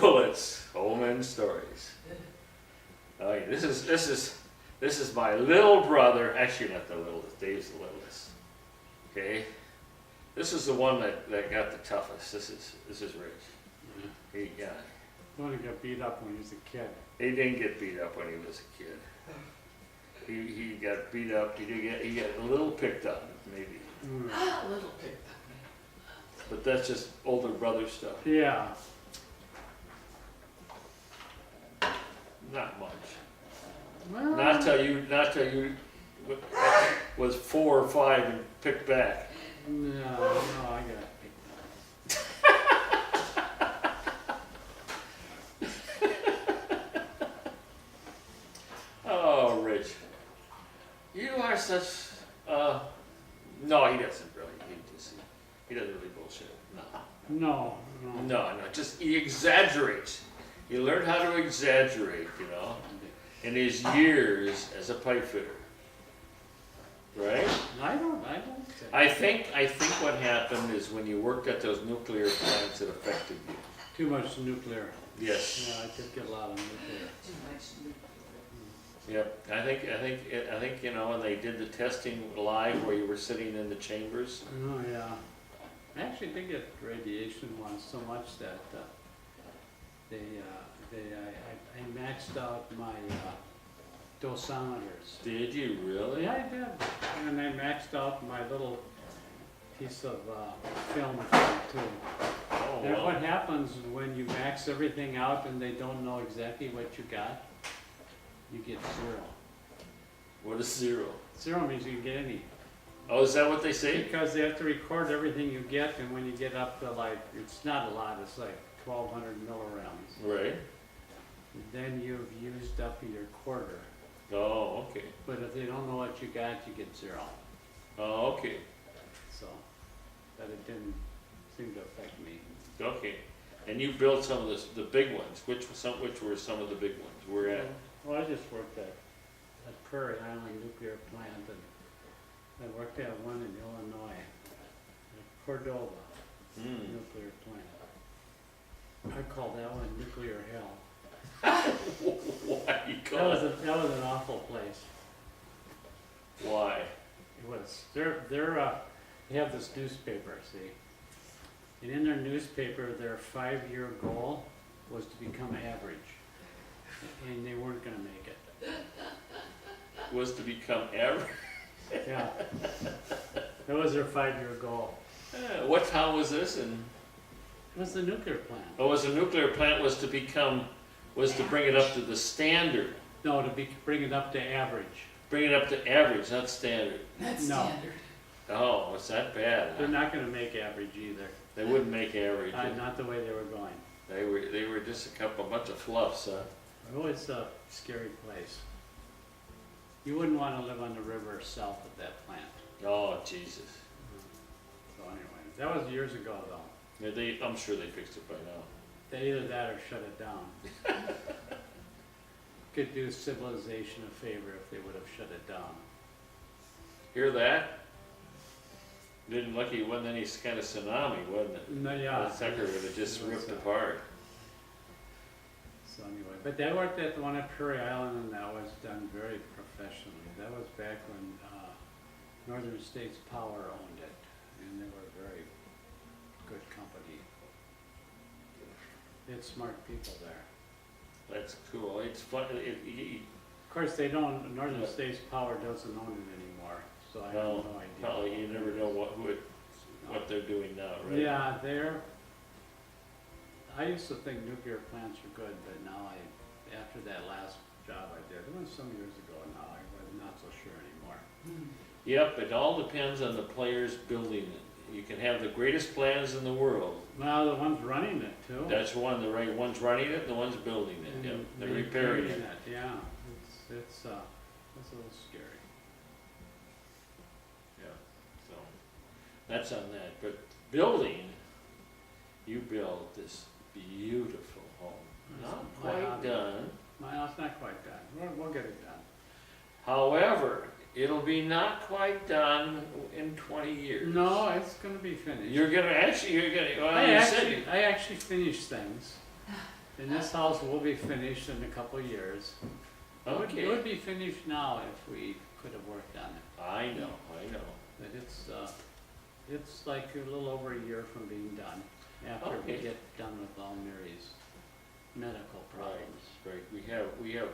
Willits, Home and Stories. Okay, this is my little brother. Actually, not the littlest. Dave's the littlest. Okay, this is the one that got the toughest. This is Rich. He Only got beat up when he was a kid. He didn't get beat up when he was a kid. He got beat up. He got a little picked on, maybe. A little picked on. But that's just older brother stuff. Yeah. Not much. Well, Not till you was 4 or 5 and picked back. No, I got picked Oh, Rich, you are such. No, he doesn't really. He doesn't really bullshit. No. No. No. Just he exaggerates. He learned how to exaggerate, in his years as a pipe fitter. Right? I don't I think what happened is when you worked at those nuclear plants, it affected you. Too much nuclear. Yes. Yeah, I did get a lot of nuclear. Too much nuclear. Yep. I think when they did the testing live where you were sitting in the chambers. Oh, yeah. I actually did get radiation once so much that I maxed out my dosimeters. Did you really? Yeah, I did. And I maxed out my little piece of film thing too. Oh, And wow. what happens when you max everything out and they don't know exactly what you got? You get 0. What is 0? 0 means you can get any. Oh, is that what they say? Because they have to record everything you get, and when you get up to it's not a lot, it's like 1,200 millirounds. Right. Then you've used up your quarter. Oh, okay. But if they don't know what you got, you get 0. Oh, okay. So, but it didn't seem to affect me. Okay. And you built some of the big ones. Which were some of the big ones? Where at? Well, I just worked at Prairie Island Nuclear Plant, and I worked at one in Illinois, at Cordova Nuclear Plant. I call that one nuclear hell. Why you call it? That was an awful place. Why? It was. They have this newspaper, see, and in their newspaper, their 5-year goal was to become average, and they weren't going to make it. Was to become average. Yeah, that was their 5-year goal. What town was this in? It was the nuclear plant. Oh, was the nuclear plant was to bring it up to the standard. No, bring it up to average. Bring it up to average, not standard. That's No. standard. Oh, it's that bad. They're not going to make average either. They wouldn't make average. Not the way they were going. They were just a bunch of fluffs, huh? It was a scary place. You wouldn't want to live on the river south of that plant. Oh, Jesus. So anyway, that was years ago though. Yeah, I'm sure they fixed it by now. They either that or shut it down. Could do civilization a favor if they would have shut it down. Hear that? Didn't lucky it wasn't any kind of tsunami, wasn't it? No, yeah. That sucker would have just It was, ripped apart. So anyway, but they worked at the one at Prairie Island, and that was done very professionally. That was back when Northern States Power owned it, and they were a very good company. They had smart people there. That's cool. It's fun. Of course, they don't. Northern States Power doesn't own it anymore, so I have no idea. Probably you never know what they're doing now, right? Yeah, I used to think nuclear plants were good, but now after that last job I did, it was some years ago now, I'm not so sure anymore. Yep, it all depends on the players building it. You can have the greatest plans in the world. Well, the ones running it too. That's one, the right one's running it, the one's building it. And Yep, they're repairing it. Yeah, it's a little scary. Yeah, so that's on that. But building, you built this beautiful home. Not quite done. My house not quite done. We'll get it done. However, it'll be not quite done in 20 years. No, it's going to be finished. You're gonna, well, I you said actually finished things. And this house will be finished in a couple of years. It would Okay, be finished now if we could have worked on it. I know, But it's like a little over a year from being done, after we Okay. get done with all Mary's medical problems. Right, we have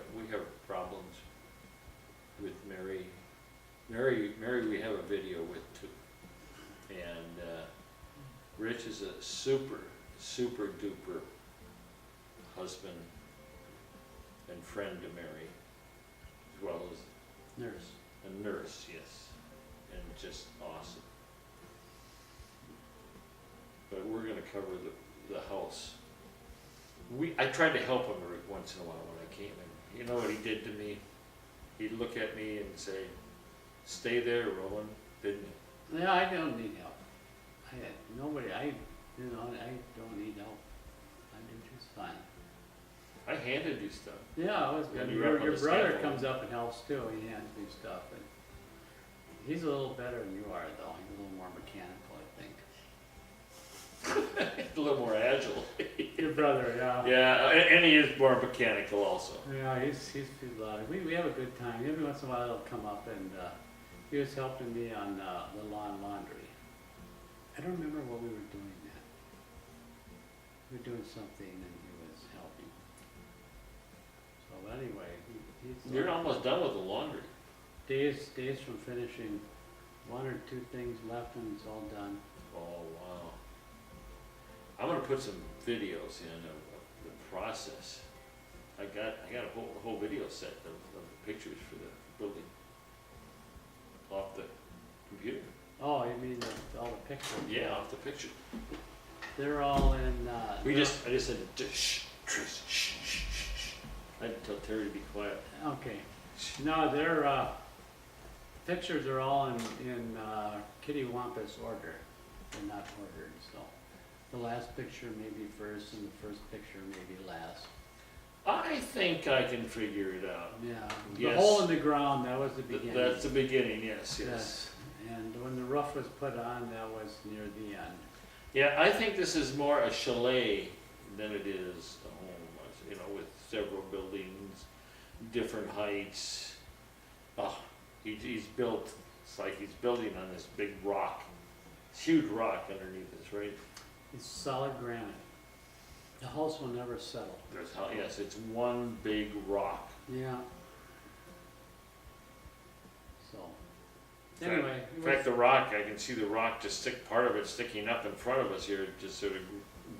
problems with Mary. Mary we have a video with too. And, Rich is a super duper husband and friend to Mary, as well as Nurse. a nurse, yes, and just awesome. But we're gonna cover the house. I tried to help him every once in a while when I came in. You know what he did to me? He'd look at me and say, "Stay there, Roland," didn't he? Yeah, I don't need help. I don't need help. I do just fine. I handed you stuff. Yeah, it was Yeah, good. you're up on Your the brother scaffold. comes up and helps too, he hands me stuff, and he's a little better than you are though, he's a little more mechanical, I think. A little more agile. Your brother, yeah. Yeah, and he is more mechanical also. Yeah, he's too loud. We have a good time. Every once in a while he'll come up and, he was helping me on, the lawn laundry. I don't remember what we were doing then. We were doing something and he was helping. So anyway, he's. You're almost done with the laundry. Days from finishing, one or two things left and it's all done. Oh, wow. I'm gonna put some videos in of the process. I got a whole video set of pictures for the building off the computer. Oh, you mean all the pictures? Yeah, off the picture. They're all in, I just said, shh, shh, shh, shh, shh. I had to tell Terry to be quiet. okay. No, their, pictures are all in Kitty Wampus order. They're not ordered, so. The last picture may be first and the first picture may be last. I think I can figure it out. Yeah, the Yes. hole in the ground, that was the beginning. That's the beginning, yes. Yes, and when the roof was put on, that was near the end. Yeah, I think this is more a chalet than it is a home, you know, with several buildings, different heights. Oh, he's built, it's like he's building on this big rock, huge rock underneath us, right? It's solid granite. The house will never settle. Yes, it's one big rock. Yeah. So, In fact- anyway. In fact, the rock, I can see the rock just part of it sticking up in front of us here, just sort of,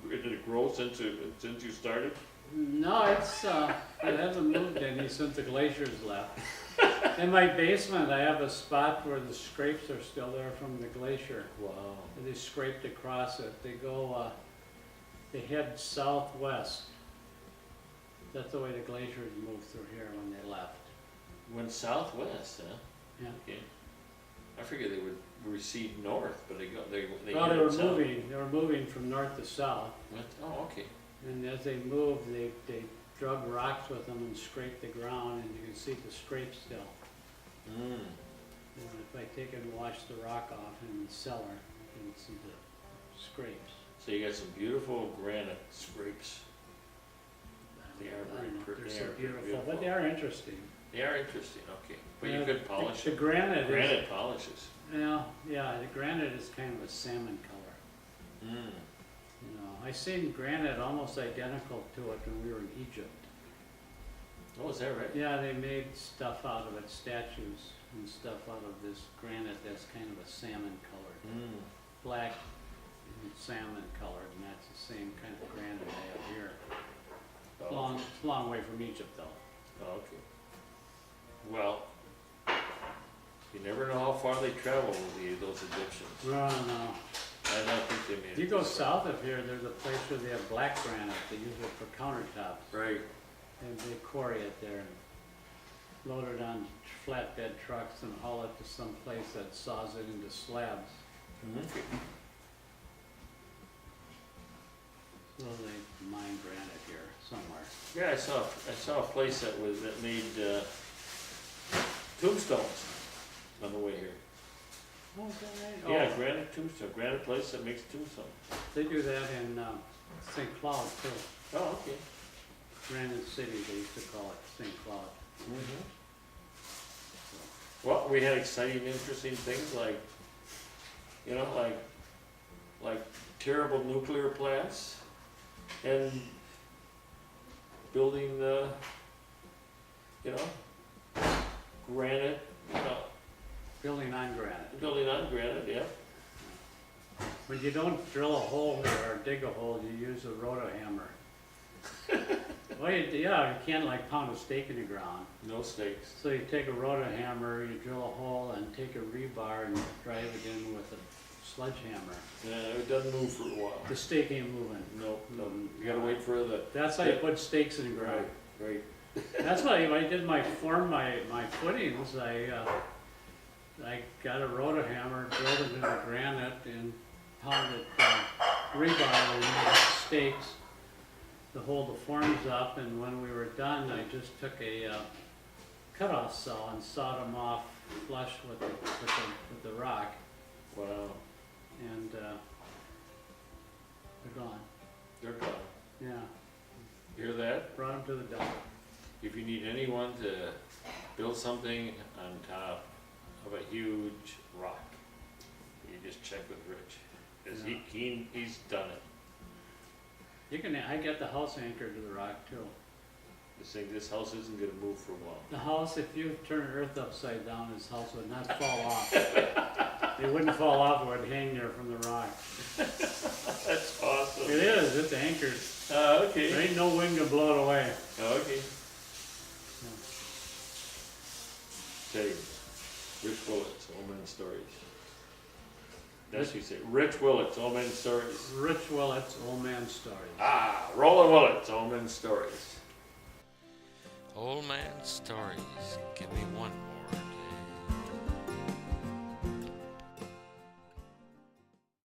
did it grow since you started? No, it hasn't moved any since the glaciers left. In my basement, I have a spot where the scrapes are still there from the glacier. Wow. They scraped across it. They go, they head southwest. That's the way the glaciers moved through here when they left. Went southwest, huh? Yeah. Okay. I figured they would recede north, but they Well, they headed were south. moving from north to south. Oh, okay. And as they moved, they drug rocks with them and scraped the ground, and you can see the scrapes still. Mm. And if I take and wash the rock off in the cellar, you can see the scrapes. So you got some beautiful granite scrapes. They are I very don't know if pretty. they're They so are very beautiful, beautiful. but they are interesting. They are interesting, okay. But you Yeah, could polish The it. granite is, Granite polishes. yeah, the granite is kind of a salmon color. Mm. You know, I seen granite almost identical to it when we were in Egypt. Oh, is that right? Yeah, they made stuff out of it, statues and stuff out of this granite that's kind of a salmon colored, Mm. black and salmon colored, and that's the same kind of granite I have here. It's Oh, it's a long way from Egypt though. oh, okay. Well, you never know how far they travel with those Egyptians. No, no. I don't think they made If it. you go this far. south of here, there's a place where they have black granite, they use it for countertops. Right. And they quarry it there and load it on flatbed trucks and haul it to some place that saws it into slabs. Okay. So they mine granite here somewhere. Yeah, I saw a place that made tombstones on the way here. Oh, is that right? Yeah, Oh, granite tombstone, granite place that makes tombstone. they do that in St. Cloud too. Oh, okay. Granite City, they used to call it St. Cloud. Well, we had exciting, interesting things like, you know, like terrible nuclear plants and building the, you know, granite, you know, Building on granite. building on granite, yeah. When you don't drill a hole or dig a hole, you use a rotohammer. Well, yeah, you can't like pound a stake in the ground. No stakes. So you take a rotohammer, you drill a hole and take a rebar and drive it in with a sledgehammer. Yeah, it doesn't move for a while. The stake ain't moving. No, you gotta wait for the, That's how you put stakes in the ground. right. That's why when I did my footings, I got a rotohammer, drilled it into granite and pounded rebar and stakes to hold the forms up, and when we were done, I just took a cutoff saw and sawed them off flush with the rock, Wow, and they're gone. they're gone. Yeah, Hear that? brought them to the dump. If you need anyone to build something on top of a huge rock, you just check with Rich, cause he's done it. I got the house anchored to the rock too. This thing, this house isn't gonna move for a while. The house, if you turn Earth upside down, this house would not fall off. It wouldn't fall off, it would hang there from the rock. That's awesome. It is, it's anchored. Okay. There ain't no wind to blow it away. Okay. Say, Rich Willits, Old Man Stories. That's what you say, Rich Willits, Old Man Stories. Rich Willits, Old Man Stories. Ah, Roland Willits, Old Man Stories. Old Man Stories. Give me one more.